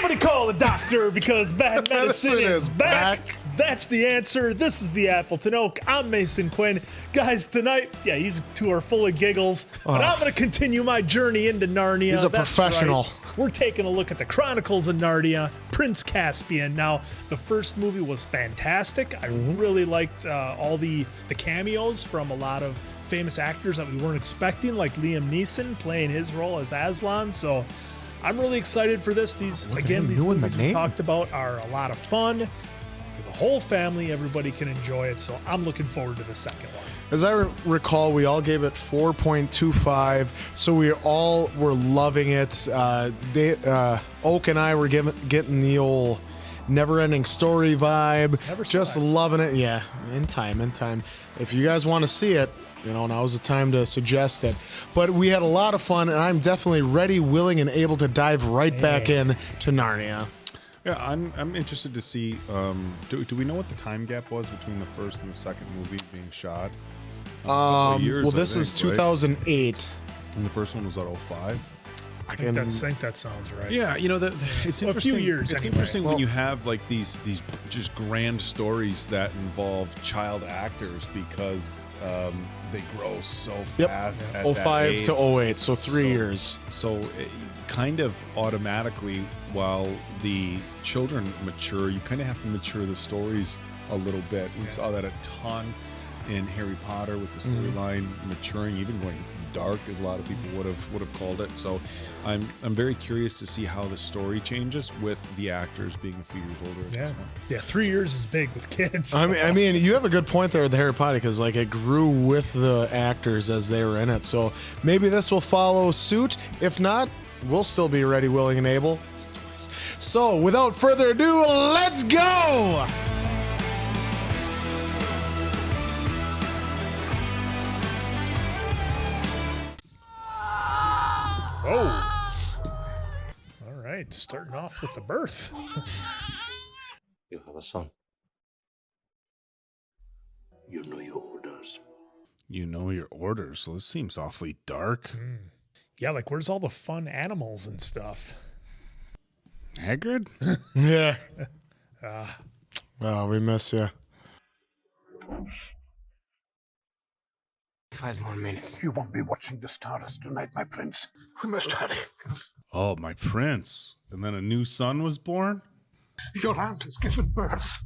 Somebody call a doctor because bad medicine is back. That's the answer. This is the Appleton Oak. I'm Mason Quinn. Guys, tonight, these two are full of giggles, but I'm going to continue my journey into Narnia. He's a professional. Right. We're taking a look at the Chronicles of Narnia, Prince Caspian. Now, the first movie was fantastic. I really liked all the cameos from a lot of famous actors that we weren't expecting, like Liam Neeson playing his role as Aslan. So I'm really excited for this. These movies we talked about are a lot of fun. For the whole family, everybody can enjoy it. So I'm looking forward to the second one. As I recall, we all gave it 4.25, so we all were loving it. Oak and I were getting the old never-ending story vibe, just loving it. Yeah, in time. If you guys want to see it, now's the time to suggest it. But we had a lot of fun, and I'm definitely ready, willing, and able to dive right back in to Narnia. Yeah, I'm interested to see. Do we know what the time gap was between the first and the second movie being shot? Well, this is 2008, right? And the first one was at 05. I think that sounds right. Yeah, it's a few years. It's interesting when you have like these just grand stories that involve child actors because they grow so fast. At 05 to 08, so 3 years. So it kind of automatically, while the children mature, you kind of have to mature the stories a little bit. We saw that a ton in Harry Potter with the storyline maturing, even going dark, as a lot of people would have called it. So I'm very curious to see how the story changes with the actors being a few years older. Yeah, 3 years is big with kids. I mean, you have a good point there with the Harry Potter because it grew with the actors as they were in it. So maybe this will follow suit. If not, we'll still be ready, willing, and able. So without further ado, let's go. Oh. All right, starting off with the birth. You have a son. You know your orders. You know your orders. So this seems awfully dark. Yeah, where's all the fun animals and stuff? Hagrid? Yeah. Well, we miss you. 5 more minutes. You won't be watching the stars tonight, my prince. We must hurry. Oh, my prince. And then a new son was born? Your aunt has given birth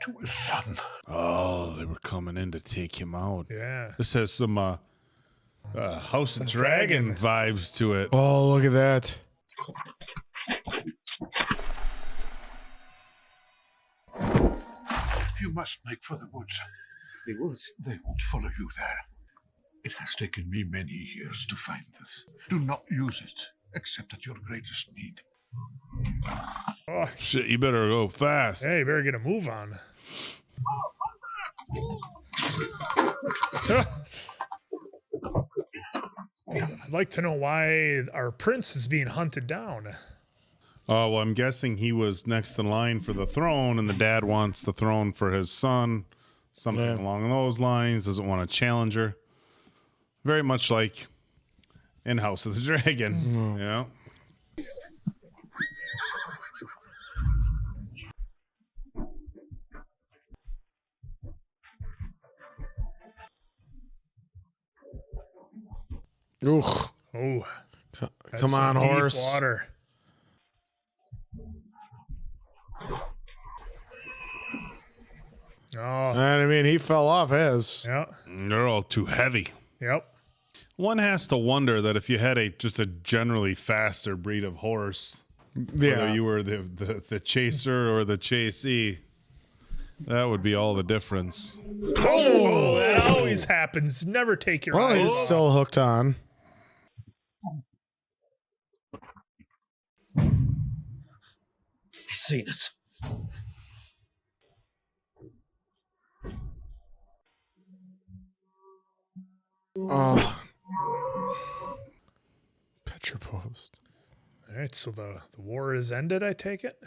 to a son. Oh, they were coming in to take him out. Yeah. This has some House of Dragon vibes to it. Oh, look at that. You must make for the woods. The woods? They won't follow you there. It has taken me many years to find this. Do not use it, except at your greatest need. Oh, shit, you better go fast. Hey, you better get a move on. I'd like to know why our prince is being hunted down. Oh, well, I'm guessing he was next in line for the throne, and the dad wants the throne for his son. Something along those lines. Doesn't want a challenger. Very much like in House of the Dragon. Yeah. Oof. Oh, Come on, horse. Water. Oh. And I mean, he fell off his. Yeah. They're all too heavy. Yep. One has to wonder that if you had just a generally faster breed of horse, whether you were the chaser or the chasee, that would be all the difference. Oh, that always happens. Never take your eyes he's off. still hooked on. He's seen us. Oh. Picture post. All right, so the war is ended, I take it?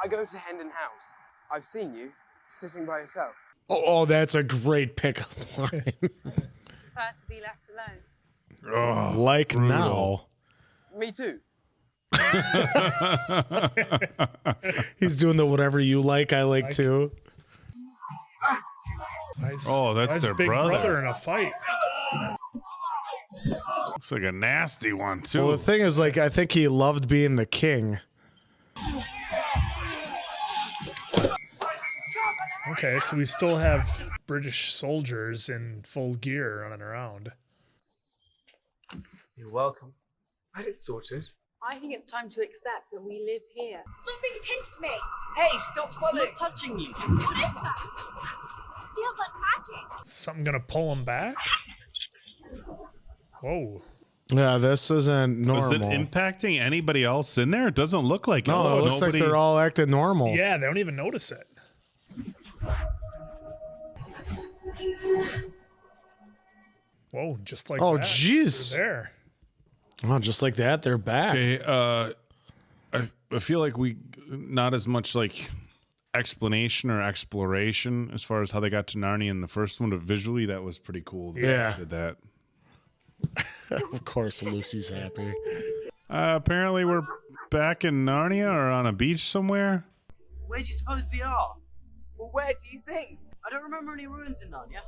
I go to Hendon House. I've seen you sitting by yourself. Oh, that's a great pickup line. Prefer to be left alone. Like brutal. now. Me too. He's doing the whatever you like, I like too. Oh, that's their big brother. in a fight. Looks like a nasty one too. Well, the thing is, like, I think he loved being the king. Okay, so we still have British soldiers in full gear running around. You're welcome. I had it sorted. I think it's time to accept that we live here. Something pinched me. Hey, stop pulling! It's not touching you. What is that? Feels like magic. Something gonna pull him back? Whoa. Yeah, this isn't normal. Is it impacting anybody else in there? It doesn't look like No, it. it looks like they're all acting normal. Yeah, they don't even notice it. Whoa, just like Oh, that. jeez. They're there. Oh, just like that, they're back. Okay, I feel like we not as much like explanation or exploration as far as how they got to Narnia in the first one, but visually that was pretty cool. That Yeah. they did that. Of course, Lucy's happy. Apparently, we're back in Narnia or on a beach somewhere. Where do you suppose we are? Well, where do you think? I don't remember any ruins in Narnia.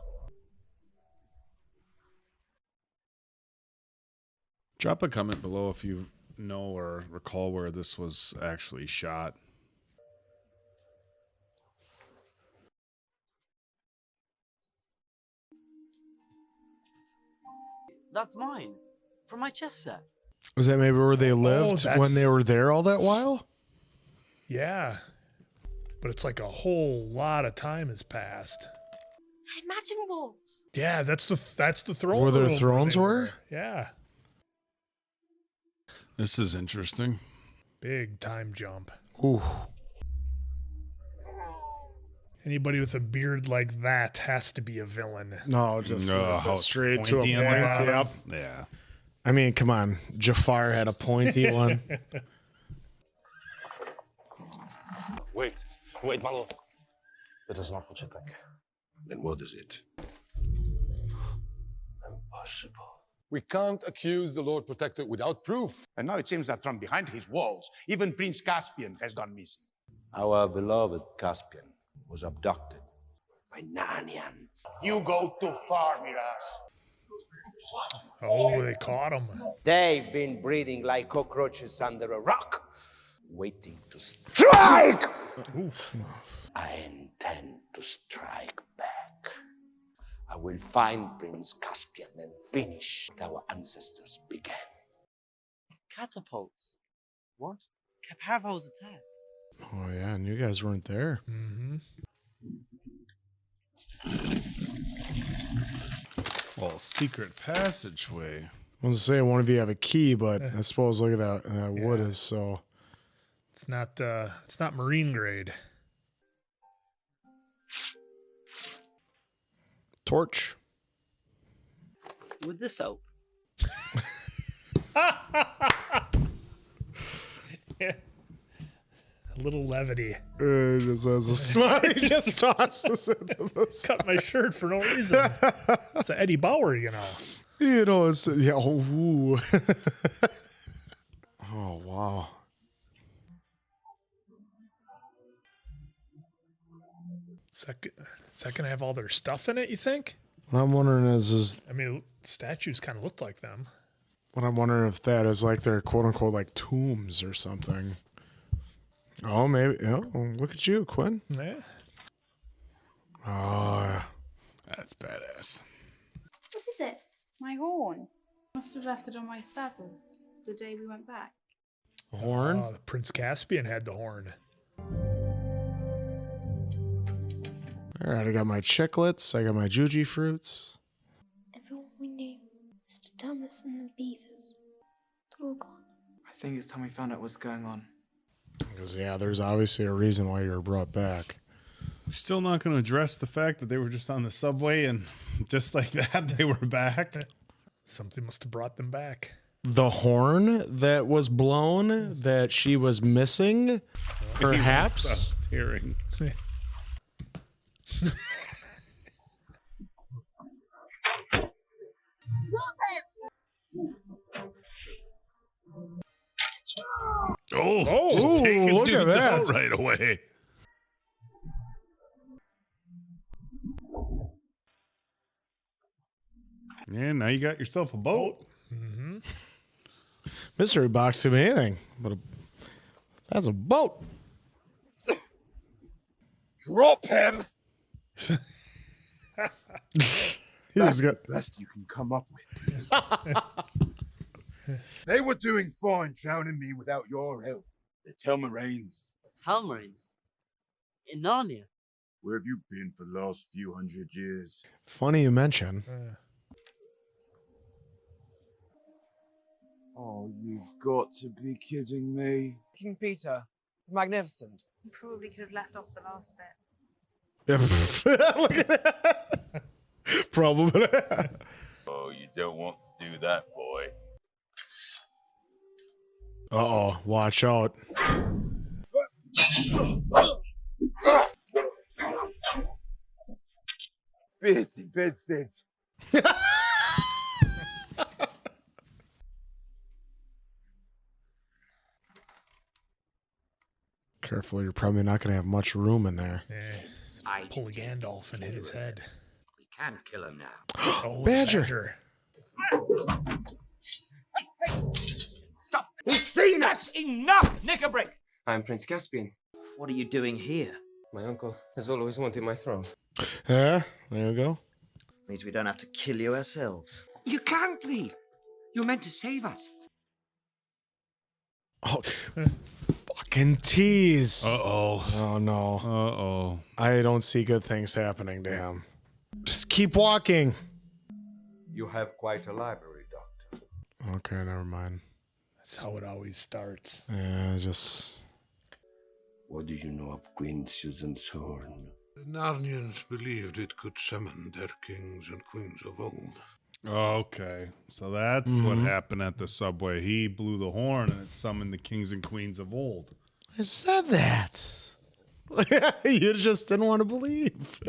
Drop a comment below if you know or recall where this was actually shot. That's mine. From my chess set. Was that maybe where they lived that's- when they were there all that while? Yeah. But it's like a whole lot of time has passed. I imagine walls. Yeah, that's the throne Where their room thrones they were? Yeah. This is interesting. Big time jump. Ooh. Anybody with a beard like that has to be a villain. No, just how straight to a pointy point. on the Yep. bottom. Yeah. I mean, come on. Jafar had a pointy one. Wait, my lord. That is not what you think. Then what is it? Impossible. We can't accuse the Lord Protector without proof. And now it seems that from behind his walls, even Prince Caspian has gone missing. Our beloved Caspian was abducted by Narnians. You go too far, Miraz. Oh, they caught him. They've been breeding like cockroaches under a rock, waiting to strike. I intend to strike back. I will find Prince Caspian and finish what our ancestors began. Catapults. What? Caravel was attacked. Oh, yeah, and you guys weren't there. Mm-hmm. Well, secret passageway. I was to say one of you have a key, but I suppose look at that wood is so. It's not marine grade. Torch. Would this help? Yeah. A little levity. Just has a smile. He just tosses it to the Cut my shirt for no reason. It's an Eddie Bauer, you know. You know, it's yeah. Oh, ooh. Oh wow. Second have all their stuff in it, you think? What I'm wondering is I mean, statues kind of look like them. what I'm wondering if that is like their quote unquote like tombs or something. Oh, maybe. Oh, look at you, Quinn. Yeah. Oh, yeah. That's badass. What is it? My horn. Must have left it on my saddle the day we went back. Horn. Oh, the Prince Caspian had the horn. All right, I got my chiclets. I got my juji fruits. Everyone we knew, Mr. Thomas and the beavers, they're all gone. I think it's time we found out what's going on. Because yeah, there's obviously a reason why you were brought back. We're still not going to address the fact that they were just on the subway and just like that they were back. Something must have brought them back. The horn that was blown that she was missing, perhaps. Hearing. Oh, just taking look at dudes that. out right away. Yeah, now you got yourself a boat. Mm-hmm. Mystery box could be anything, but that's a boat. Drop him! He's got. Best you can come up with. They were doing fine drowning me without your help. The Telmarines. Telmarines? In Narnia? Where have you been for the last few hundred years? Funny you mention. Oh, you've got to be kidding me. King Peter, the Magnificent. You probably could have left off the last bit. Look at that. Probably. Oh, you don't want to do that, boy. Uh-oh, watch out. Bitsy bedsteads. Careful, you're probably not going to have much room in there. Yeah. Pull a Gandalf and hit his head. We can't kill him now. Oh, Badger. Stop! He's seen us! Enough, Knickerbrick! I'm Prince Caspian. What are you doing here? My uncle has always wanted my throne. Yeah, there you go. Means we don't have to kill you ourselves. You can't leave. You're meant to save us. Oh, fucking tease. Uh-oh. Oh, no. Uh-oh. I don't see good things happening to him. Just keep walking. You have quite a library, Doctor. Okay, never mind. That's how it always starts. Yeah, just... What do you know of Queen Susan's horn? The Narnians believed it could summon their kings and queens of old. Okay, so that's what happened at the subway. He blew the horn and it summoned the kings and queens of old. I said that. You just didn't want to believe.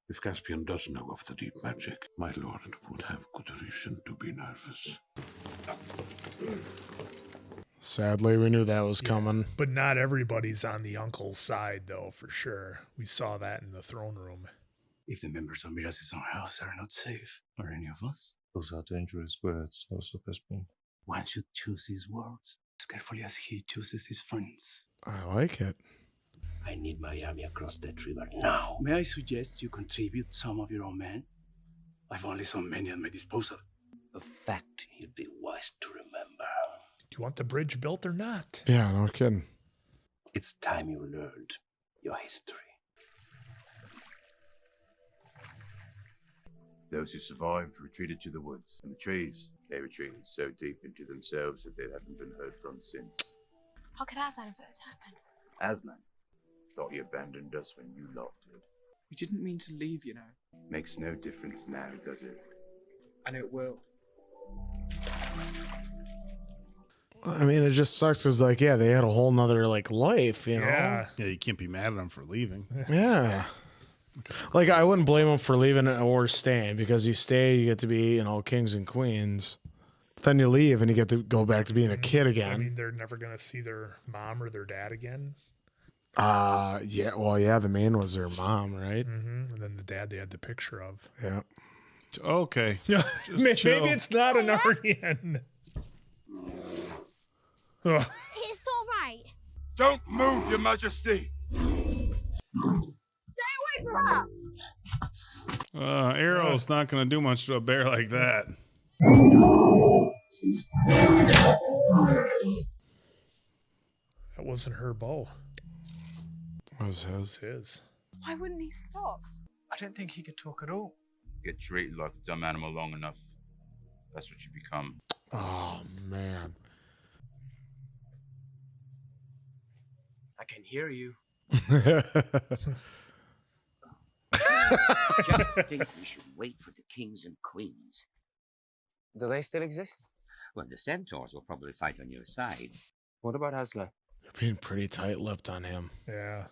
If Caspian does know of the deep magic, my lord would have good reason to be nervous. Sadly, we knew that was coming. But not everybody's on the uncle's side, though, for sure. We saw that in the throne room. If the members of Miraz's own house are not safe, or any of us, those are dangerous words, also Caspian. one should choose his words as carefully as he chooses his friends. I like it. I need my army across that river now. May I suggest you contribute some of your own men? I've only so many at my disposal. A fact you'd be wise to remember. Do you want the bridge built or not? Yeah, no kidding. It's time you learned your history. Those who survived retreated to the woods and the trees. They retreated so deep into themselves that they haven't been heard from since. How could Aslan have let this happen? Aslan thought he abandoned us when you lot did. We didn't mean to leave, you know. Makes no difference now, does it? And it will. I mean, it just sucks because, like, yeah, they had a whole nother, like, life, you know? Yeah, you can't be mad at them for leaving. Yeah. Like, I wouldn't blame them for leaving or staying, because you stay, you get to be, you know, kings and queens. Then you leave and you get to go back to being a kid again. I mean, they're never going to see their mom or their dad again. Yeah, well, yeah, the main was their mom, right? Mm-hmm. And then the dad they had the picture of. Yeah. Okay. Yeah, maybe chill. it's not an Aryan. It's all right. Don't move, Your Majesty! Stay away from her! Arrow's not going to do much to a bear like that. That wasn't her bow. What was It his? was his. Why wouldn't he stop? I don't think he could talk at all. Get treated like a dumb animal long enough. That's what you become. Oh, man. I can hear you. Just think we should wait for the kings and queens. Do they still exist? Well, the centaurs will probably fight on your side. What about Aslan? You're being pretty tight-lipped on him. Yeah.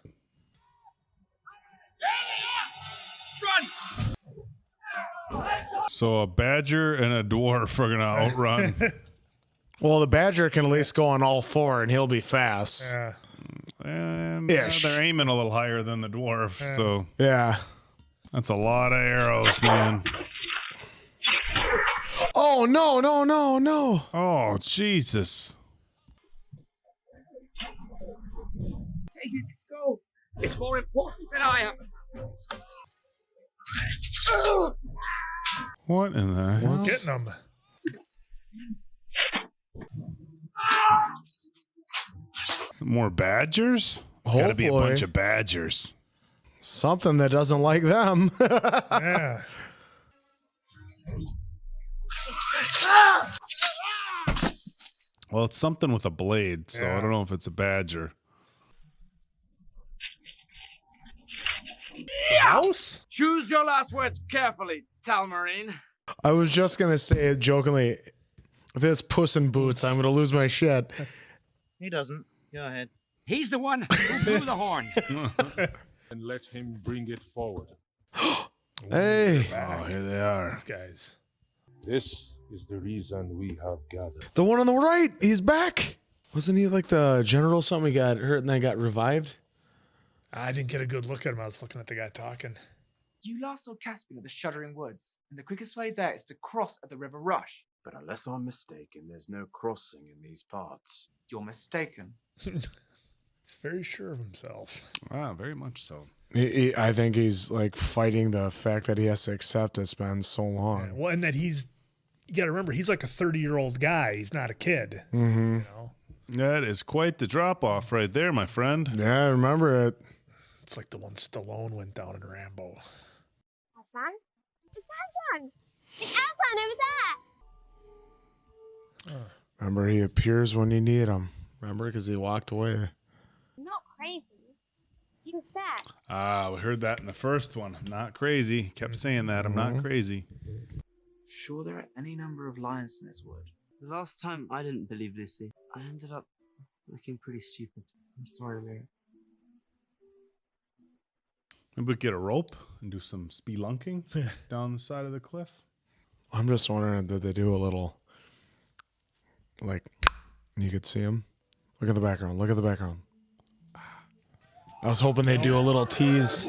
So a badger and a dwarf are going to outrun Well, the badger can at least go on all four, and he'll be fast. Yeah. And Ish. they're aiming a little higher than the dwarf, so Yeah. that's a lot of arrows, man. Oh, no, no, no, no. Oh, Jesus. Go. It's more important than I am. What in the hell? He's getting them. More badgers? There's got to be a Hopefully. bunch of badgers. Something that doesn't like them. Yeah. Well, it's something with a blade, so Yeah. I don't know if it's a badger. Mouse? Choose your last words carefully, Talmarine. I was just going to say it jokingly. If it's Puss in Boots, I'm going to lose my shit. He doesn't. Go ahead. He's the one who blew the horn. And let him bring it forward. Hey. Oh, here they are. These guys. This is the reason we have gathered. The one on the right, he's back. Wasn't he like the general something? He got hurt and then got revived? I didn't get a good look at him. I was looking at the guy talking. You last saw Caspian at the Shuddering Woods, and the quickest way there is to cross at the River Rush. But unless I'm mistaken, there's no crossing in these parts. You're mistaken. He's very sure of himself. Ah, very much so. I think he's like fighting the fact that he has to accept it's been so long. Well, and that you got to remember, he's like a 30-year-old guy. He's not a kid. Mm-hmm. You know? That is quite the drop-off right there, my friend. Yeah, I remember it. It's like the one Stallone went down in Rambo. Aslan? It's Aslan! It's Aslan over there! Remember, he appears when you need him. Remember, because he walked away. I'm not crazy. He was there. Ah, we heard that in the first one. I'm not crazy. Kept saying that. I'm not crazy. Sure, there are any number of lions in this wood. The last time I didn't believe Lucy, I ended up looking pretty stupid. I'm sorry, Mary. Maybe we get a rope and do some spelunking down the side of the cliff. I'm just wondering, did they do a little, like, you could see him? Look at the background. Look at the background. I was hoping they'd do a little tease.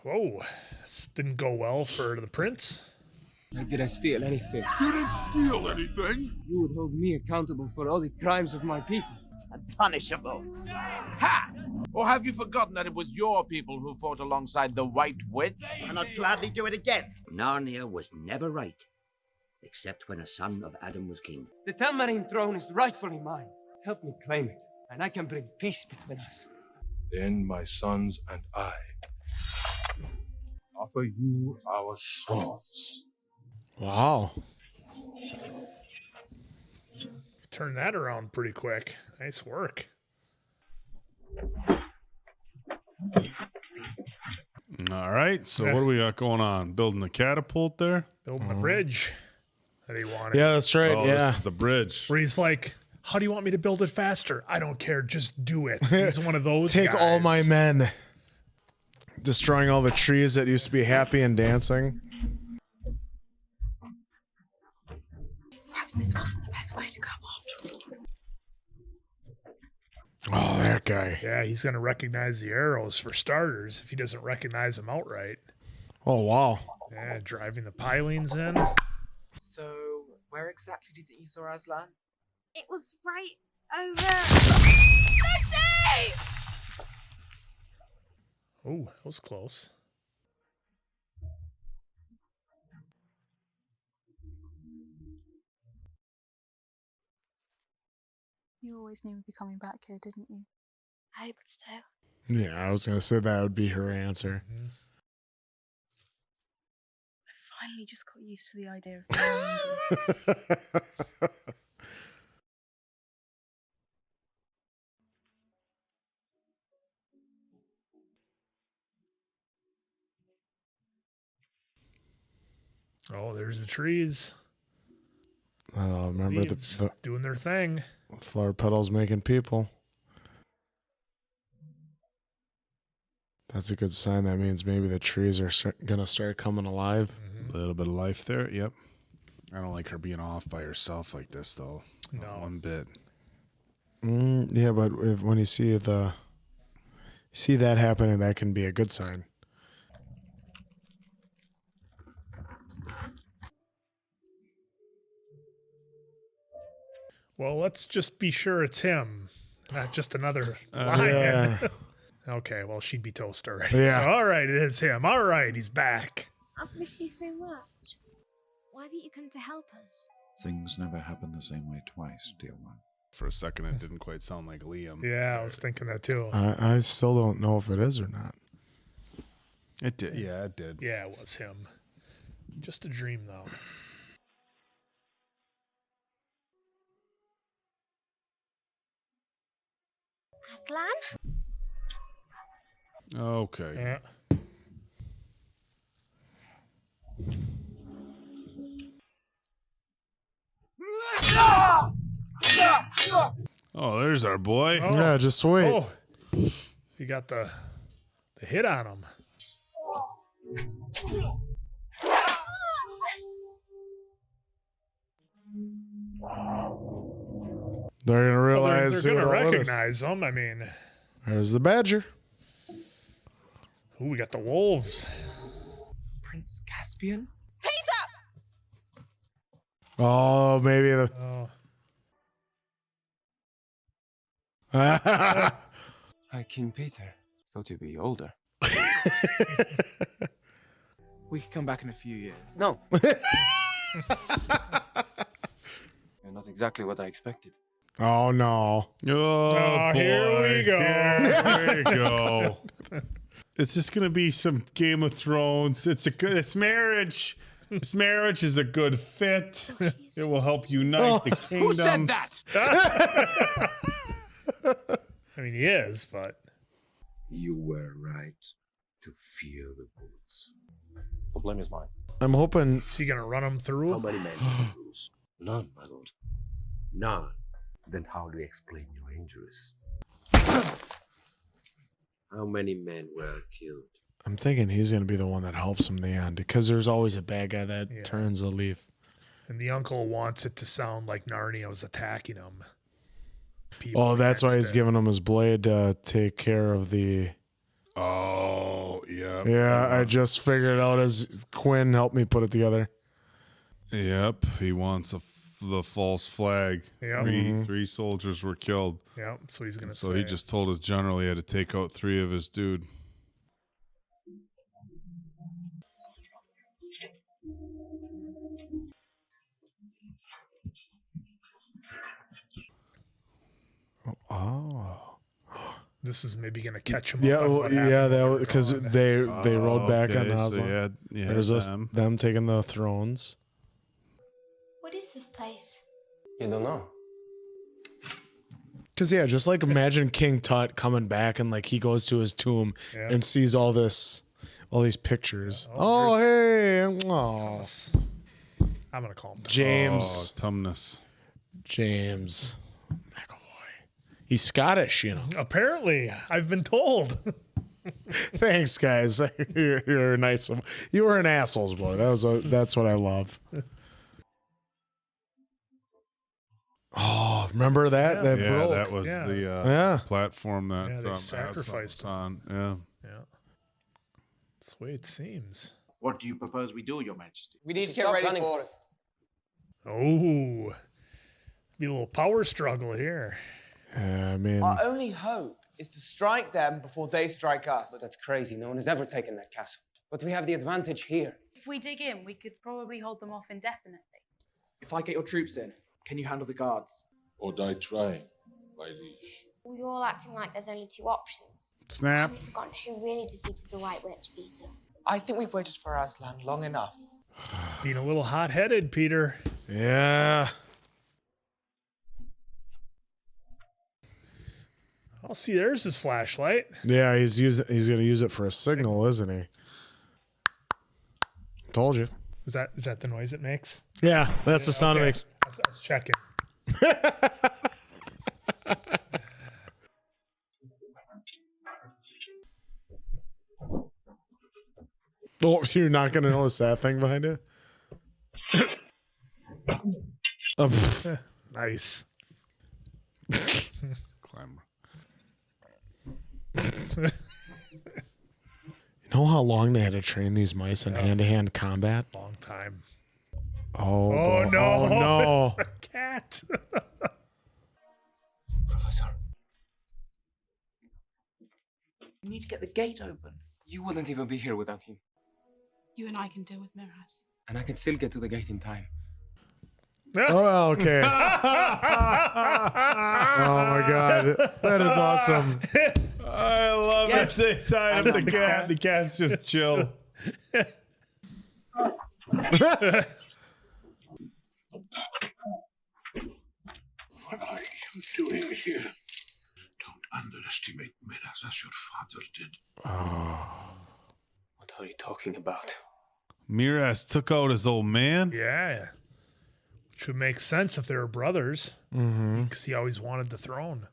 Whoa. This didn't go well for the prince. Did I steal anything? You didn't steal anything. You would hold me accountable for all the crimes of my people. Unpunishable. Ha! Or have you forgotten that it was your people who fought alongside the White Witch? And I'd gladly do it again. Narnia was never right, except when a son of Adam was king. The Talmarine throne is rightfully mine. Help me claim it, and I can bring peace between us. Then my sons and I offer you our swords. Wow. Turn that around pretty quick. Nice work. All right. So what do we got going on? Building the catapult there? Building the bridge that he wanted. Yeah, that's right. Oh, yeah. This is the bridge. Where he's like, how do you want me to build it faster? I don't care. Just do it. He's one of those Take guys. all my men. Destroying all the trees that used to be happy and dancing. Perhaps this wasn't the best way to go after all. Oh, that guy. Yeah, he's going to recognize the arrows for starters if he doesn't recognize them outright. Oh, wow. Yeah, driving the pilings in. So, where exactly do you think you saw Aslan? It was right over. Lucy! Oh, that was close. You always knew we'd be coming back here, didn't you? I hoped so. Yeah, I was going to say that would be her answer. I finally just got used to the idea of being angry. Oh, there's the trees. Remember Leaves the doing their thing. flower petals making people. That's a good sign. That means maybe the trees are going to start coming alive. A little bit of life there. Yep. I don't like her being off by herself like this, though. No. Not one bit. Yeah, but when you see that happening, that can be a good sign. Well, let's just be sure it's him, not just another lion. Yeah. Okay, well, she'd be toast already. Yeah. So, all right, it is him. All right, he's back. I've missed you so much. Why haven't you come to help us? Things never happen the same way twice, dear one. For a second, it didn't quite sound like Liam. Yeah, I was thinking that too. I still don't know if it is or not. It did. Yeah, it did. Yeah, it was him. Just a dream, though. Aslan? Okay. Yeah. Oh, there's our boy. Oh. Yeah, just wait. Oh, you got the hit on him. They're gonna Well, realize they're who gonna it all is. recognize him. I mean, There's the badger. ooh, we got the wolves. Prince Caspian? Oh, maybe the. Oh, Hi, King Peter. Thought you'd be older. We could come back in a few years. No. You're not exactly what I expected. Oh no! Oh, boy. here we go. Here we go. It's just gonna be some Game of Thrones. It's marriage. This marriage is a good fit. It will help unite the kingdom. Who said that? I mean, he is, but You were right to fear the woods. The blame is mine. I'm hoping. is he gonna run him through? How many men did you lose? None, my lord. None. Then how do you explain your injuries? How many men were killed? I'm thinking he's gonna be the one that helps him in the end because there's always a bad guy that turns a leaf. And the uncle wants it to sound like Narnia was attacking him. Oh, that's why he's against it. giving him his blade to take care of the. Oh, yeah. Yeah, I just figured it out as Quinn helped me put it together. Yep, he wants the false flag. Yep. Three soldiers were killed. Yeah, so he's gonna. So he just told his general he had to take out 3 of his dude. Oh. This is maybe gonna catch him. Yeah, up on well, what happened yeah, when that were because gone. they rode back on Okay, so Aslan. yeah, There's them taking the thrones. What is this place? You don't know. Because yeah, just like imagine King Tut coming back and like he goes to his tomb Yeah. and sees all these pictures. Oh, hey, oh. I'm gonna call him James. Oh, Tumnus. James McAvoy. He's Scottish, you know. Apparently, I've been told. Thanks, guys. You're nice. You were an assholes, boy. That's what I love. Oh, remember that? Yeah. That Yeah, broke. that was Yeah. the platform that they Aslan sacrificed was on. Yeah. Yeah, that's the way it seems. What do you propose we do, Your Majesty? We need to get ready for it. Oh, be a little power struggle here. I mean, Our only hope is to strike them before they strike us. But that's crazy. No one has ever taken that castle. But we have the advantage here. If we dig in, we could probably hold them off indefinitely. If I get your troops in, can you handle the guards? Or die trying, my liege. You're all acting like there's only 2 options. Snap. Have you forgotten who really defeated the White Witch, Peter? I think we've waited for Aslan long enough. Being a little hot-headed, Peter. yeah. I'll see. There's his flashlight. Yeah, he's gonna use it for a signal, isn't he? Told you. Is that the noise it makes? Yeah, that's the sound it makes. I was checking. Oh, you're not gonna notice that thing behind it? Nice. Climber. You know how long they had to train these mice in hand-to-hand combat? Long time. Oh, Oh, boy. no. Oh, no. It's a cat. Professor. You need to get the gate open. You wouldn't even be here without him. You and I can deal with Miraz. And I can still get to the gate in time. Oh, okay. Oh, my God. That is awesome. I love Yes. it. They tied up the cat. The cat's just chill. What are you doing here? Don't underestimate Miraz as your father did. What are you talking about? Miraz took out his old man. Yeah. Which would make sense if they were brothers. Mm-hmm. Because he always wanted the throne.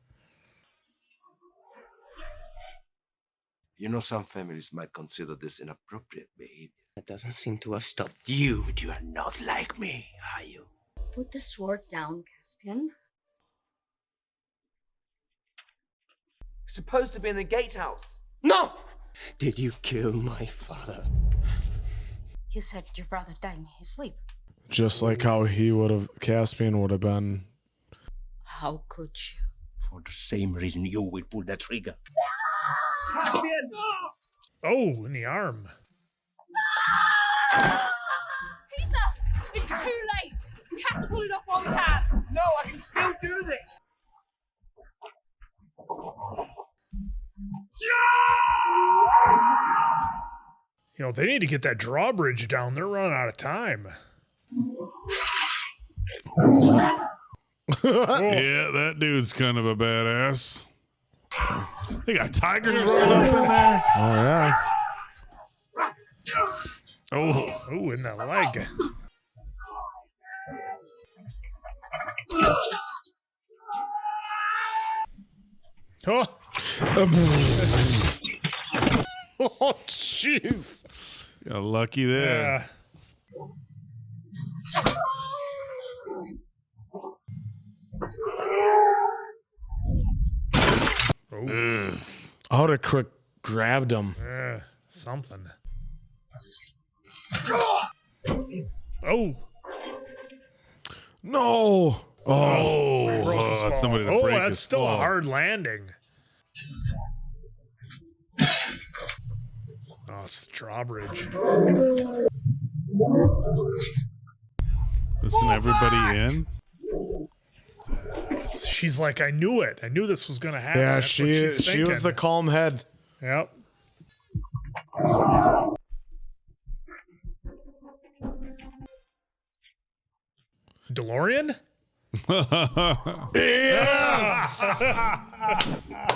You know, some families might consider this inappropriate behavior. That doesn't seem to have stopped you. But you are not like me, are you? Put the sword down, Caspian. It's supposed to be in the gatehouse. No! Did you kill my father? You said your brother died in his sleep. Just like how Caspian would have been. How could you? For the same reason you will pull the trigger. Caspian! Oh, in the arm. Peter! It's too late! We have to pull it off while we can! No, I can still do this! You know, they need to get that drawbridge down. They're running out of time. Yeah, that dude's kind of a badass. They got tigers running up in there. Oh, yeah. Oh, in the leg. Oh. Oh, jeez. Got lucky there. Yeah. I would have quick grabbed him. Something. Oh. No. Broke his fall. somebody to break that's his still fall. a hard landing. Oh, it's the drawbridge. Isn't everybody in? She's like, I knew it. I knew this was going to happen. Yeah, That's what she's she was the thinking. calm head. Yep. DeLorean? Yes!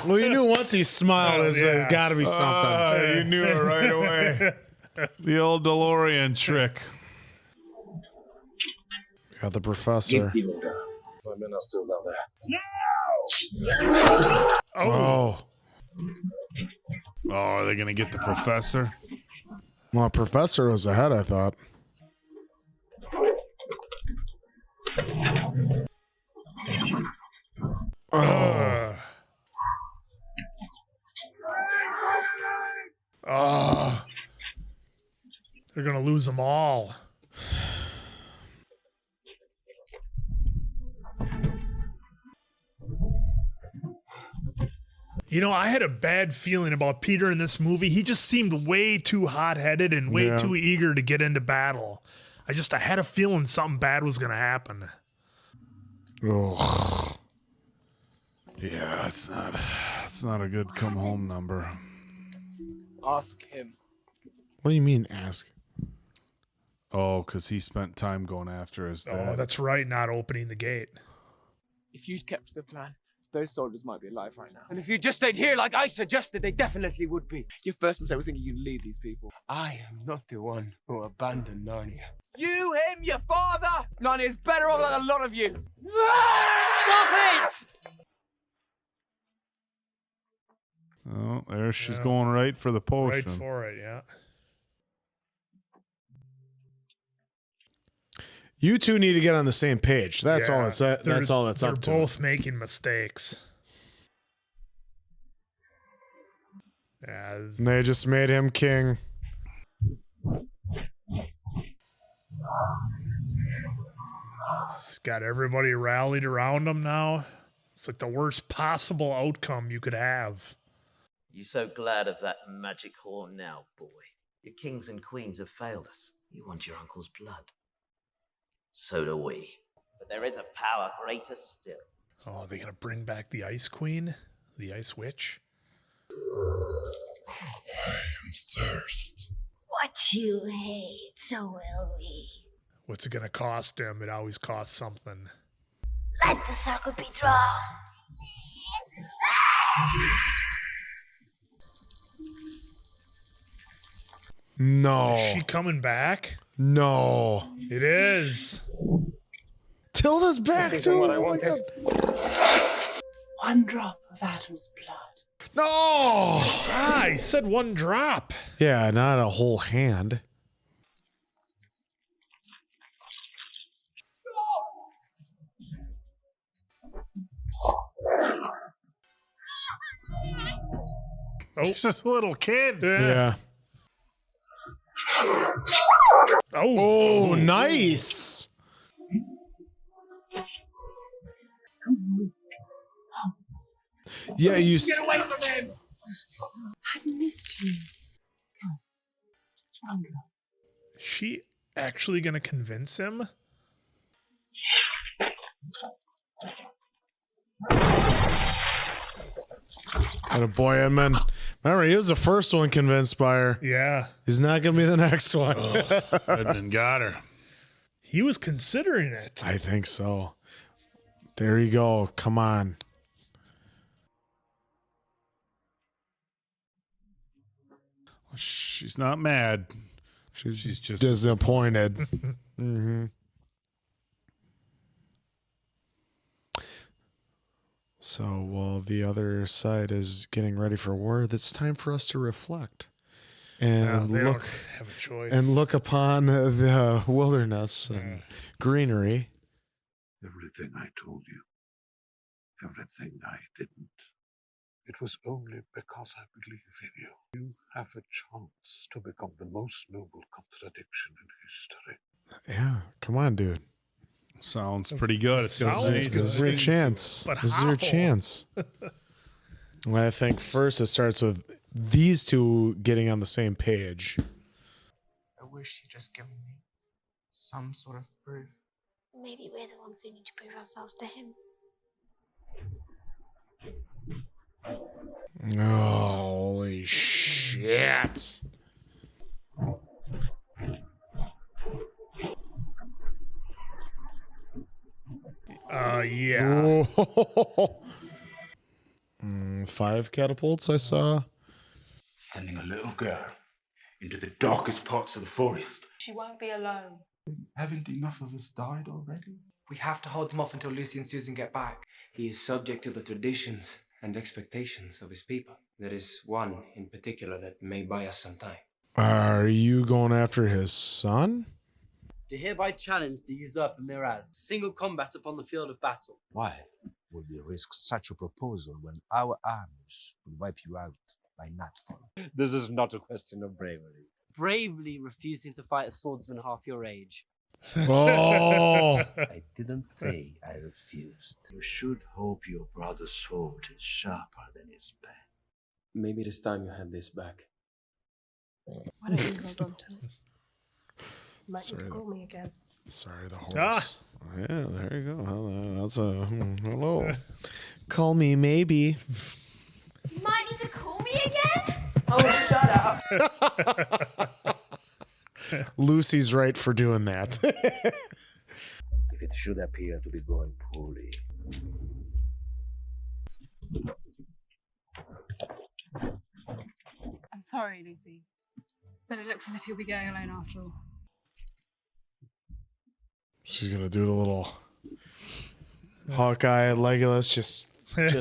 Well, you knew once he smiled, there's got to be something. You knew it right away. The old DeLorean trick. Got the professor. My men are still down there. Oh. Oh, are they going to get the professor? Well, professor was ahead, I thought. Oh. They're going to lose them all. You know, I had a bad feeling about Peter in this movie. He just seemed way too hot-headed and way too eager to get into battle. I had a feeling something bad was going to happen. Oh. Yeah, it's not a good come home number. Ask him. What do you mean, ask? Oh, because he spent time going after his dad. Oh, that's right, not opening the gate. If you'd kept to the plan, those soldiers might be alive right now. And if you just stayed here like I suggested, they definitely would be. Your first mistake was thinking you'd lead these people. I am not the one who abandoned Narnia. You, him, your father! Narnia's better off like a lot of you. Stop it! Oh, there she's going right for the potion. Right for it, yeah. You two need to get on the same page. That's all. That's all. That's they're up to. both making mistakes. Yeah, And they just made him king. it's got everybody rallied around him now. It's like the worst possible outcome you could have. You so glad of that magic horn now, boy? Your kings and queens have failed us. You want your uncle's blood. So do we. But there is a power greater still. Oh, are they gonna bring back the Ice Queen? The Ice Witch? I am thirst. What you hate, so will we. What's it gonna cost him? It always costs something. Let the circle be drawn. No. Is she coming back? No. It is. Tilda's back too. What I Oh my wanted. God. One drop of Adam's blood. No. Ah, he said one drop. Yeah, not a whole hand. Oh, Just a little kid. Yeah. Oh, Nice. Yeah, you. Get away from him! I missed you. Come. One drop. Is she actually gonna convince him? And a boy, Edmund. Remember, he was the first one convinced by her. Yeah. He's not going to be the next one. Edmund got her. He was considering it. I think so. There you go. Come on. She's not mad. She's just disappointed. Mm-hmm. So while the other side is getting ready for war, it's time for us to reflect and They look don't have a choice. and look upon the wilderness and greenery. Everything I told you, everything I didn't, it was only because I believe in you. You have a chance to become the most noble contradiction in history. Yeah, come on, dude. Sounds pretty good. It's Sounds gonna good. This is your chance. But This is your how? chance. Well, I think first it starts with these two getting on the same page. I wish you'd just given me some sort of proof. Maybe we're the ones who need to prove ourselves to him. Holy shit. Yeah. Whoa. 5 catapults I saw. Sending a little girl into the darkest parts of the forest. She won't be alone. Haven't enough of us died already? We have to hold him off until Lucy and Susan get back. He is subject to the traditions and expectations of his people. There is one in particular that may buy us some time. Are you going after his son? Do hereby challenge the usurper Miraz to single combat upon the field of battle. Why would we risk such a proposal when our armies will wipe you out by nightfall? This is not a question of bravery. Bravely refusing to fight a swordsman half your age. Oh. I didn't say I refused. You should hope your brother's sword is sharper than his pen. Maybe this time you have this back. Why don't you hold on to it? You might Sorry, need to call me again. Sorry, the horse. Yeah, there you go. Hello. That's a hello. Call me maybe. You might need to call me again? Oh, shut up. Lucy's right for doing that. If it should appear to be going poorly. I'm sorry, Lucy. But it looks as if you'll be going alone after all. She's gonna do the little Hawkeye, Legolas, just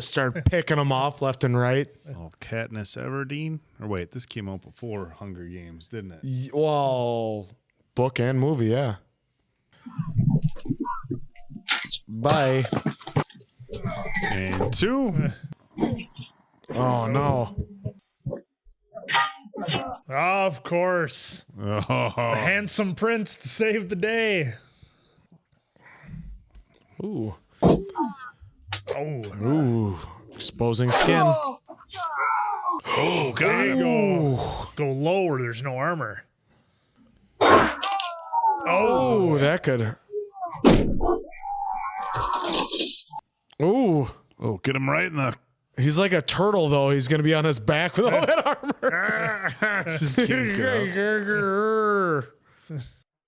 start picking them off left and right. Oh, Katniss Everdeen? Or wait, this came out before Hunger Games, didn't it? Well, book and movie, yeah. Bye. And 2. Oh, no. Of course. Oh. The handsome prince to save the day. Ooh. Oh. Ooh. Exposing skin. Oh, there you go. Go lower. There's no armor. Oh, that could. Ooh. Oh, get him right in the. He's like a turtle, though. He's going to be on his back with all that armor. Just can't go.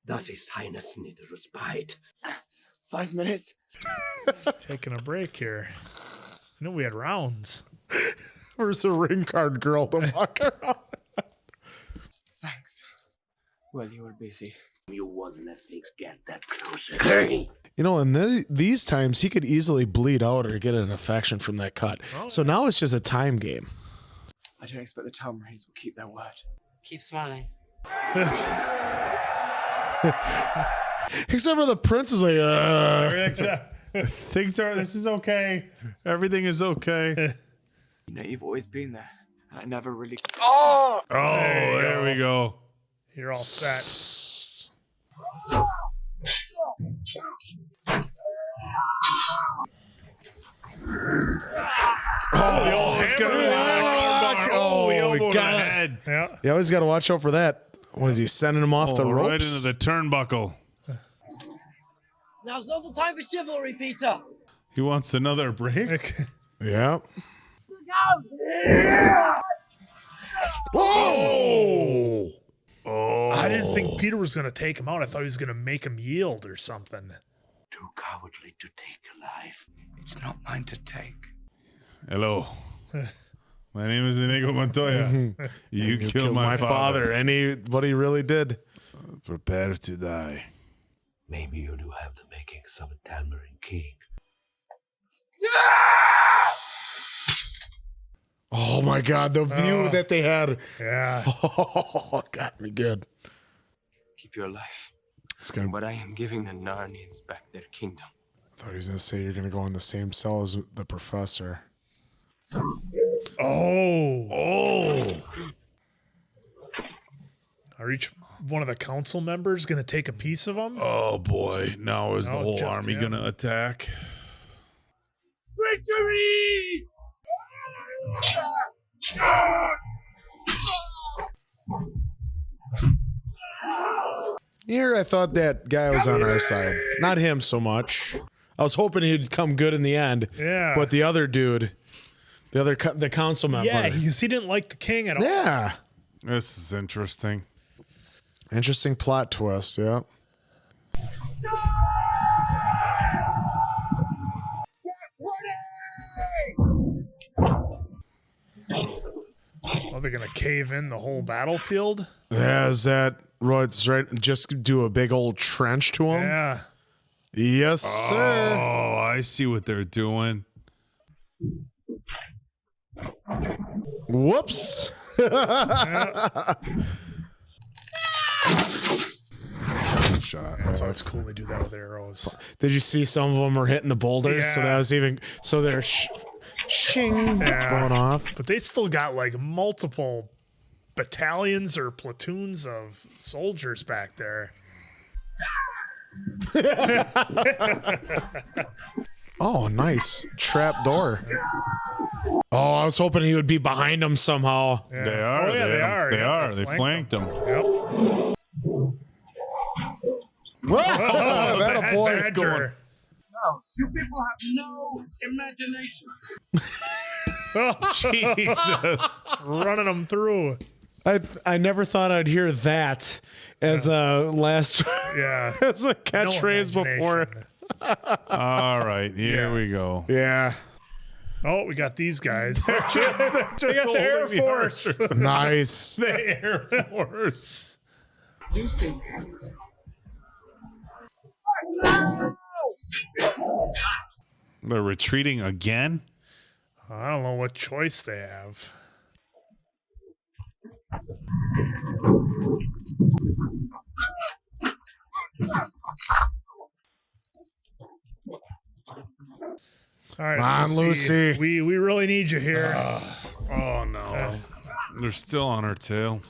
Does His Highness need a respite? 5 minutes. Taking a break here. I know we had rounds. Where's the ring card girl to walk around? Thanks. Well, you were busy. You won't let things get that closer. You know, in these times, he could easily bleed out or get an infection from that cut. Oh, so now it's just a time game. I don't expect the Town Marines will keep their word. Keep smiling. Except for the prince is like, This is okay. Everything is okay. You know, you've always been there, and I never really. Oh, there we go. You're all set. We got it. Yeah. You always got to watch out for that. What is he sending him off the ropes? Right into the turnbuckle. Now's not the time for chivalry, Peter. He wants another break. Yeah. Whoa! Oh! I didn't think Peter was going to take him out. I thought he was going to make him yield or something. Too cowardly to take a life. It's not mine to take. Hello. My name is Inigo Montoya. You killed my father. And what he really did. Prepare to die. Maybe you do have the makings of a Talmarin king. Oh my God, the view that they had. Yeah. Oh, it got me good. Keep your life. It's gonna... But I am giving the Narnians back their kingdom. I thought he was going to say you're going to go in the same cell as the professor. Oh. Are each one of the council members going to take a piece of them? Oh boy. Now is the whole just army him. going to attack? Victory! Here, I thought that guy was on our side. Not him so much. I was hoping he'd come good in the end. Yeah. But the other dude, the council member. Yeah, because he didn't like the king at all. Yeah. This is interesting. Interesting plot twist, yeah. Oh, they're going to cave in the whole battlefield? Yeah, is that right? Just do a big old trench to him? Yeah. Yes, sir. Oh, I see what they're doing. Whoops. Shot. That's always cool they do that with arrows. Did you see some of them are hitting the boulders? So Yeah. that was even, so they're shing going off. But they still got like multiple battalions or platoons of soldiers back there. Oh, nice. Trap door. Oh, I was hoping he would be behind him somehow. Yeah. They are. Oh, yeah, they are. They Yeah, are. They flanked him. Yep. That a boy. Badger. No, you people have no imagination. Oh, Jesus. Running them through. I never thought I'd hear that as a last Yeah. as a catchphrase before. All right, here we go. Yeah. Oh, we got these guys. They're They got the Air holding the Force. archers. Nice. The Air Force. You see. They're retreating again? I don't know what choice they have. All right, Come on, Lucy. We really need you here. Oh no. They're still on her tail.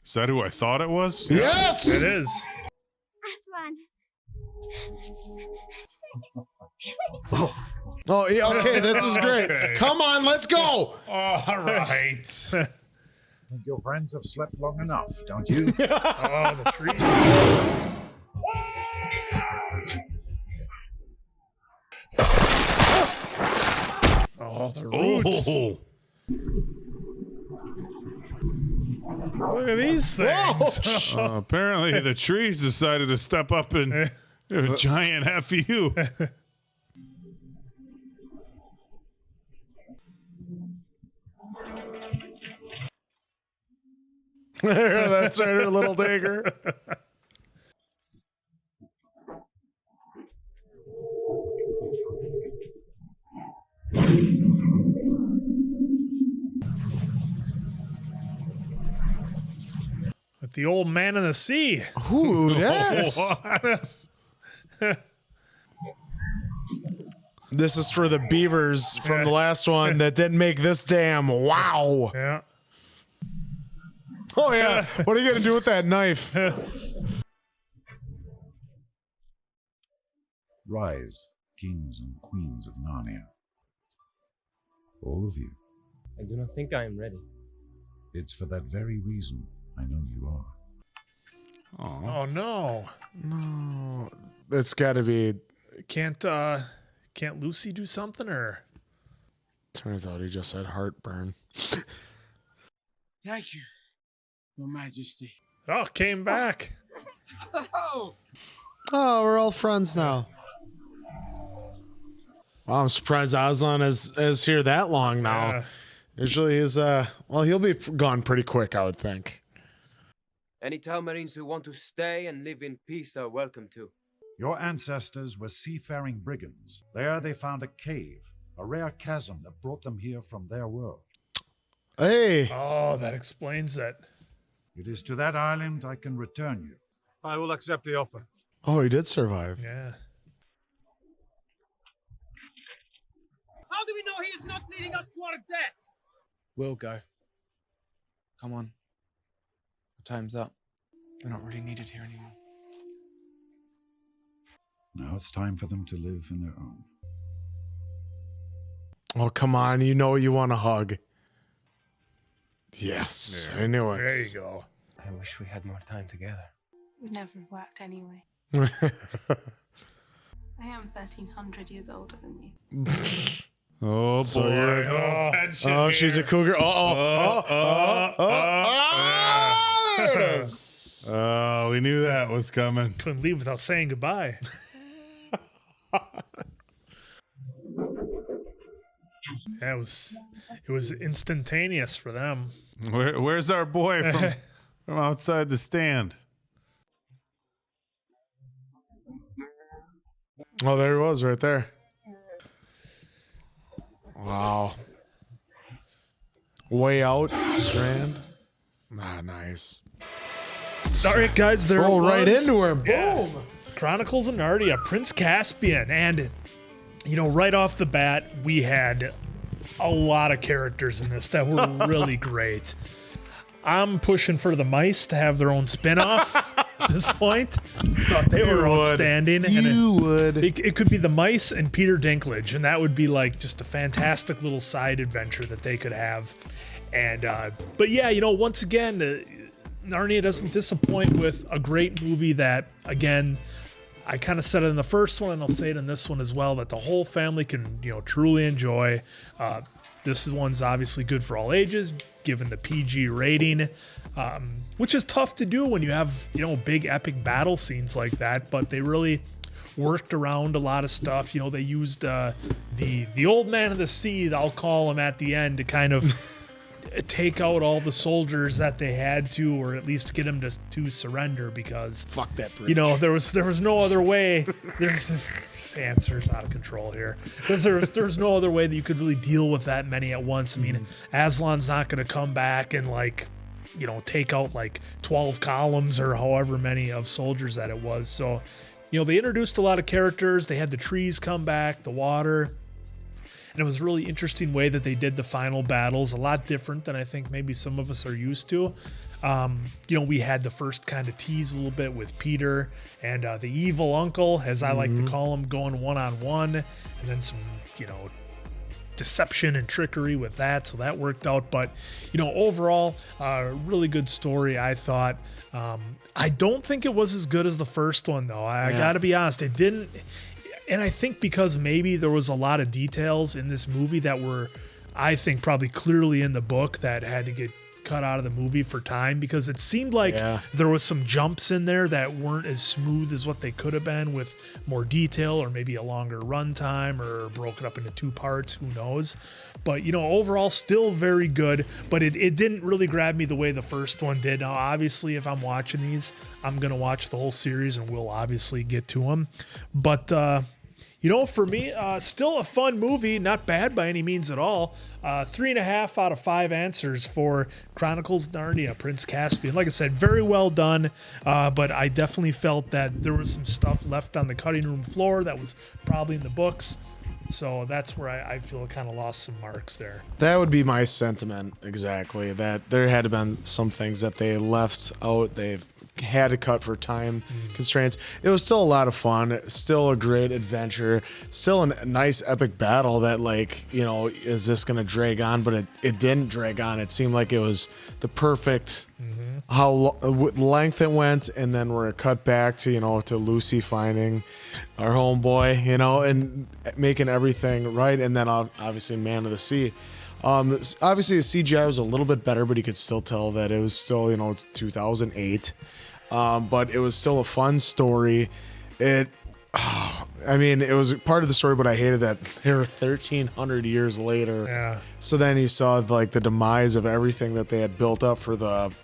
Is that who I thought it was? Yes! It is. Oh, yeah, okay, this is great. Okay. Come on, let's go. All right. I think your friends have slept long enough, don't you? Oh, the trees. Oh, the roots. Oh. Look at these things. Apparently, the trees decided to step up and do a giant FU. That's right, her little dagger. With the old man in the sea. Ooh, yes. This is for the beavers from the last one that didn't make this dam. Wow. Yeah. Oh, yeah. What are you going to do with that knife? Rise, kings and queens of Narnia. All of you. I do not think I am ready. It's for that very reason I know you are. Oh, no. No. It's got to be... Can't Lucy do something, or? Turns out he just had heartburn. Thank you, Your Majesty. Oh, came back. Oh, we're all friends now. Wow, I'm surprised Aslan is here that long now. Yeah. Usually he's, well, he'll be gone pretty quick, I would think. Any Telmarines who want to stay and live in peace are welcome to. Your ancestors were seafaring brigands. There they found a cave, a rare chasm that brought them here from their world. Hey! Oh, that explains it. It is to that island I can return you. I will accept the offer. Oh, he did survive. Yeah. How do we know he is not leading us to our death? We'll go. Come on. The time's up. We're not really needed here anymore. Now it's time for them to live in their own. Oh, come on. You know you want a hug. Yes, I knew it. There you go. I wish we had more time together. Would never have worked anyway. I am 1,300 years older than you. Oh, So boy. you're- Oh, tension Oh, she's a here. cougar. There it is. Oh, we knew that was coming. Couldn't leave without saying goodbye. Yeah, it was instantaneous for them. Where's our boy from outside the stand? Oh, there he was right there. Wow. Way out, Strand. Ah, nice. All right, guys, there Roll it right was. into her. Boom. Yeah. Chronicles of Narnia, Prince Caspian. And, you know, right off the bat, we had a lot of characters in this that were really great. I'm pushing for the mice to have their own spin-off at this point. Thought they were outstanding. You would. It could be the mice and Peter Dinklage, and that would be like just a fantastic little side adventure that they could have. And but yeah, you know, once again, Narnia doesn't disappoint with a great movie that, again, I kind of said it in the first one, and I'll say it in this one as well, that the whole family can, you know, truly enjoy. This one's obviously good for all ages, given the PG rating, which is tough to do when you have, you know, big epic battle scenes like that. But they really worked around a lot of stuff. You know, they used the old man of the sea, I'll call him, at the end to kind of take out all the soldiers that they had to, or at least get them to surrender, because fuck that bridge. You know, there was no other way. There's answers out of control here, because there's no other way that you could really deal with that many at once. I mean, Aslan's not going to come back and, like, you know, take out like 12 columns or however many of soldiers that it was. So You know, they introduced a lot of characters. They had the trees come back, the water. And it was a really interesting way that they did the final battles, a lot different than I think maybe some of us are used to. You know, we had the first kind of tease a little bit with Peter and the evil uncle, as I like to call him, going one-on-one, and then some, you know, deception and trickery with that, so that worked out. But, you know, overall, really good story, I thought. I don't think it was as good as the first one, though. I gotta be honest, it didn't. And I think because maybe there was a lot of details in this movie that were, I think, probably clearly in the book that had to get cut out of the movie for time, because it seemed like there was some jumps in there that weren't as smooth as what they could have been with more detail, or maybe a longer runtime, or broken up into 2 parts, who knows. But, you know, overall still very good, but it didn't really grab me the way the first one did. Now, obviously, if I'm watching these, I'm going to watch the whole series and we'll obviously get to them. But, you know, for me, still a fun movie, not bad by any means at all. 3.5 out of 5 answers for Chronicles of Narnia, Prince Caspian. Like I said, very well done, but I definitely felt that there was some stuff left on the cutting room floor that was probably in the books. So that's where I feel it kind of lost some marks there. That would be my sentiment, exactly. That there had to been some things that they left out. They've had to cut for time constraints. It was still a lot of fun, still a great adventure, still a nice epic battle that, like, you know, is this going to drag on? But it didn't drag on. It seemed like it was the perfect how length it went, and then we're cut back to, you know, to Lucy finding our homeboy, you know, and making everything right. And then obviously Man of the Sea. Obviously the CGI was a little bit better, but you could still tell that it was still, you know, it's 2008. But it was still a fun story. I mean, it was part of the story, but I hated that they were 1,300 years later. Yeah. So then you saw, like, the demise of everything that they had built up for the,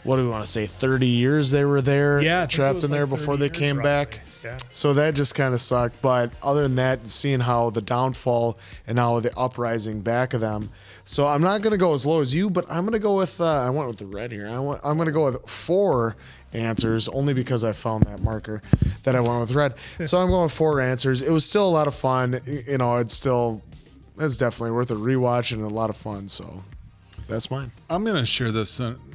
what do we want to say, 30 years they were there, trapped in there before they came back. Yeah. So that just kind of sucked. But other than that, seeing how the downfall and now the uprising back of them. So I'm not going to go as low as you, but I'm going to go with, I went with the red here. I'm going to go with 4 answers, only because I found that marker that I went with red. So I'm going with 4 answers. It was still a lot of fun. You know, it's definitely worth a rewatch and a lot of fun. So that's mine. I'm going to share the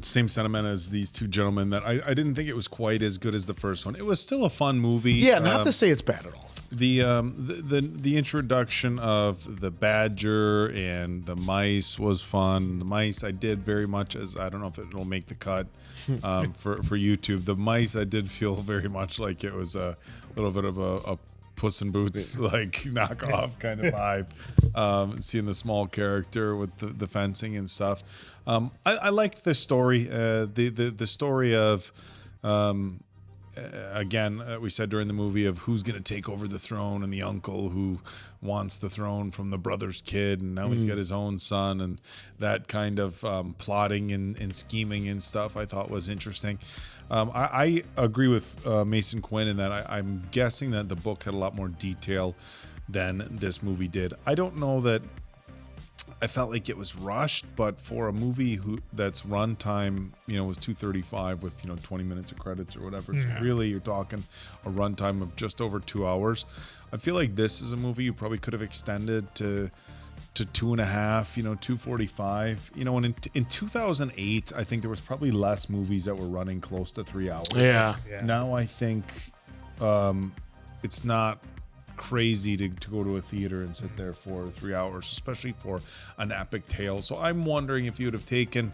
same sentiment as these 2 gentlemen, that I didn't think it was quite as good as the first one. It was still a fun movie. Yeah, not to say it's bad at all. The introduction of the badger and the mice was fun. The mice I did very much, as I don't know if it'll make the cut for YouTube. The mice I did feel very much like it was a little bit of a Puss in Boots like knockoff kind of vibe. Seeing the small character with the fencing and stuff. I liked the story. The story of. Again, we said during the movie of who's going to take over the throne, and the uncle who wants the throne from the brother's kid, and now he's got his own son, and that kind of plotting and scheming and stuff I thought was interesting. I agree with Mason Quinn in that I'm guessing that the book had a lot more detail than this movie did. I don't know that I felt like it was rushed, but for a movie that's runtime, you know, was 2:35 with, you know, 20 minutes of credits or whatever. So really, you're talking a runtime of just over 2 hours. I feel like this is a movie you probably could have extended to 2.5, you know, 2:45. You know, and in 2008, I think there was probably less movies that were running close to 3 hours. Yeah. Now I think it's not crazy to go to a theater and sit there for 3 hours, especially for an epic tale. So I'm wondering if you would have taken,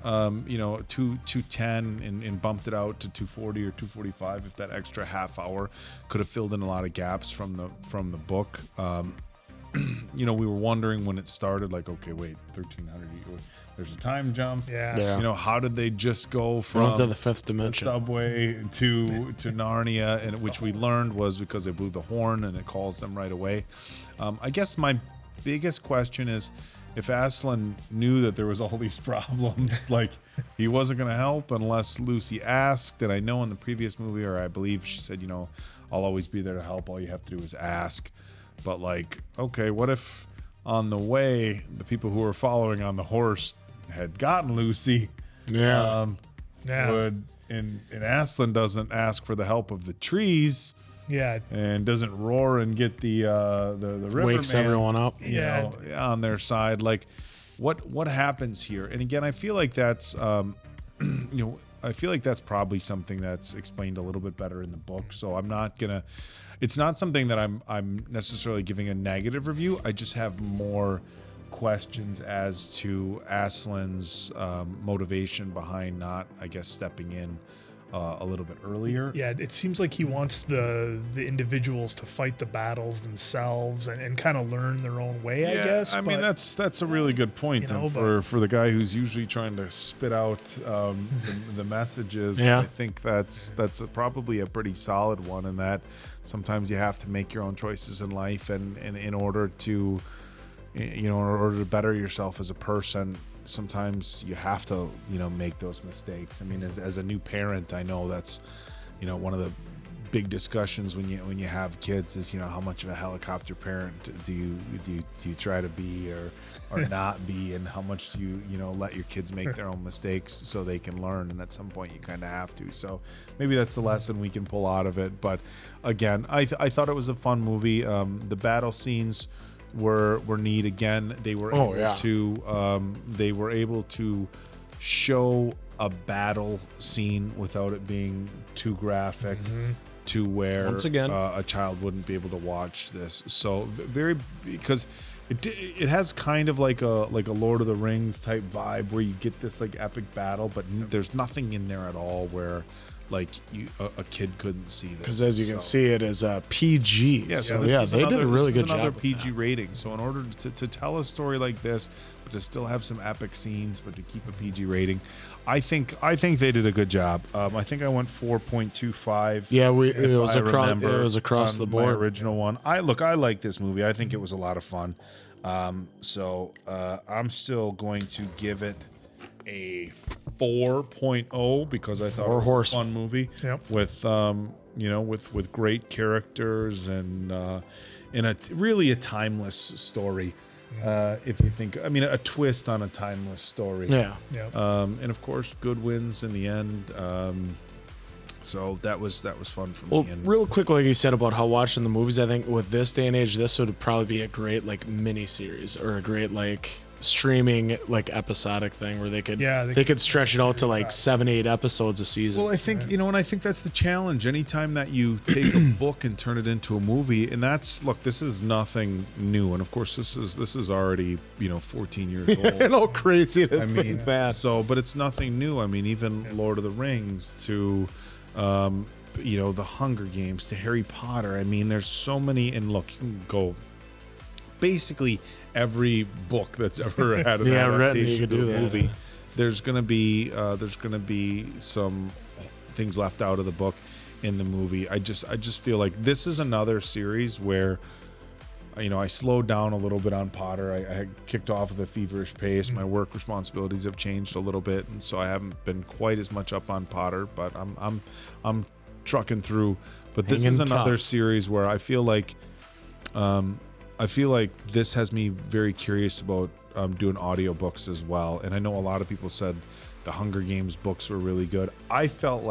you know, 210 and bumped it out to 240 or 245, if that extra half hour could have filled in a lot of gaps from the book. You know, we were wondering when it started, like, okay, wait, 1,300. There's a time jump. Yeah. You know, how did they just go from to the 5th dimension, the subway to Narnia, and which we learned was because they blew the horn and it calls them right away. I guess my biggest question is, if Aslan knew that there was all these problems, like, he wasn't going to help unless Lucy asked. And I know in the previous movie, or I believe she said, you know, I'll always be there to help. All you have to do is ask. But, like, okay, what if on the way the people who were following on the horse had gotten Lucy? Yeah. And Aslan doesn't ask for the help of the trees. Yeah. And doesn't roar and get the river Wakes everyone up. You know, on their side. Like, what happens here? And again, I feel like that's I feel like that's probably something that's explained a little bit better in the book. So I'm not gonna. It's not something that I'm necessarily giving a negative review. I just have more questions as to Aslan's motivation behind not, I guess, stepping in a little bit earlier. Yeah, it seems like he wants the individuals to fight the battles themselves and kind of learn their own way, I guess. I mean, that's a really good point, and for the guy who's usually trying to spit out the messages. Yeah. I think that's probably a pretty solid one, in that sometimes you have to make your own choices in life, and in order to in order to better yourself as a person, sometimes you have to, make those mistakes. I mean, as a new parent, I know that's, one of the big discussions when you have kids is, how much of a helicopter parent do you try to be or not be, and how much do you let your kids make their own mistakes so they can learn, and at some point you kind of have to. So maybe that's the lesson we can pull out of it. But again, I thought it was a fun movie. The battle scenes were neat. Again, they were able to show a battle scene without it being too graphic, to where Once again, a child wouldn't be able to watch this. So because it has kind of like a Lord of the Rings type vibe, where you get this like epic battle, but there's nothing in there at all where like a kid couldn't see this. Because as you can see, it is a PG. Yeah, so they did a really good job. Another PG rating. So in order to tell a story like this, but to still have some epic scenes, but to keep a PG rating, I think they did a good job. I think I went 4.25. Yeah, it was across the board. My original one. I like this movie. I think it was a lot of fun. So I'm still going to give it a 4.0 because I thought it was a fun movie. Yep. With with great characters and in a really a timeless story. If you think, I mean, a twist on a timeless story. Yeah. And of course, good wins in the end. So that was fun for me. Well, And real quick, like you said about how watching the movies, I think with this day and age, this would probably be a great like mini series or a great like streaming like episodic thing where they could stretch it out to like 7-8 episodes a season. Well, I think and I think that's the challenge. Anytime that you take a book and turn it into a movie, and this is nothing new, and of course this is already 14 years old. I know, crazy to think that. So, but it's nothing new. I mean, even Lord of the Rings to the Hunger Games to Harry Potter. I mean, there's so many, and look, you can go basically every book that's ever had an adaptation to a movie. There's gonna be some things left out of the book in the movie. I just feel like this is another series where I slowed down a little bit on Potter. I had kicked off with a feverish pace. My work responsibilities have changed a little bit, and so I haven't been quite as much up on Potter. But I'm trucking through. But this is another series where I feel like this has me very curious about doing audiobooks as well. And I know a lot of people said the Hunger Games books were really good. I felt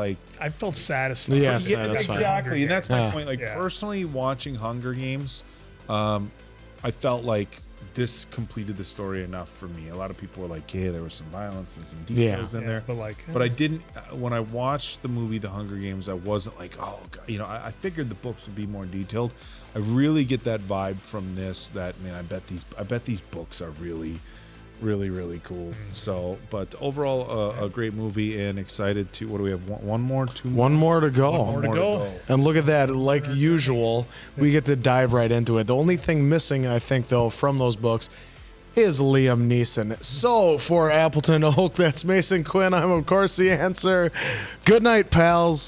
satisfied. Yeah, satisfied. Exactly. And that's my point. Like personally watching Hunger Games, I felt like this completed the story enough for me. A lot of people were like, "Yeah, there was some violence and some details in there," but I didn't. When I watched the movie The Hunger Games, I wasn't like, "Oh, God." I figured the books would be more detailed. I really get that vibe from this. That man, I bet these books are really, really, really cool. So, but overall, a great movie, and excited to. What do we have? One more, two more? One more to go. One more to go. And look at that. Like usual, we get to dive right into it. The only thing missing, I think, though, from those books is Liam Neeson. So for Appleton Oak, that's Mason Quinn. I'm, of course, the answer. Good night, pals.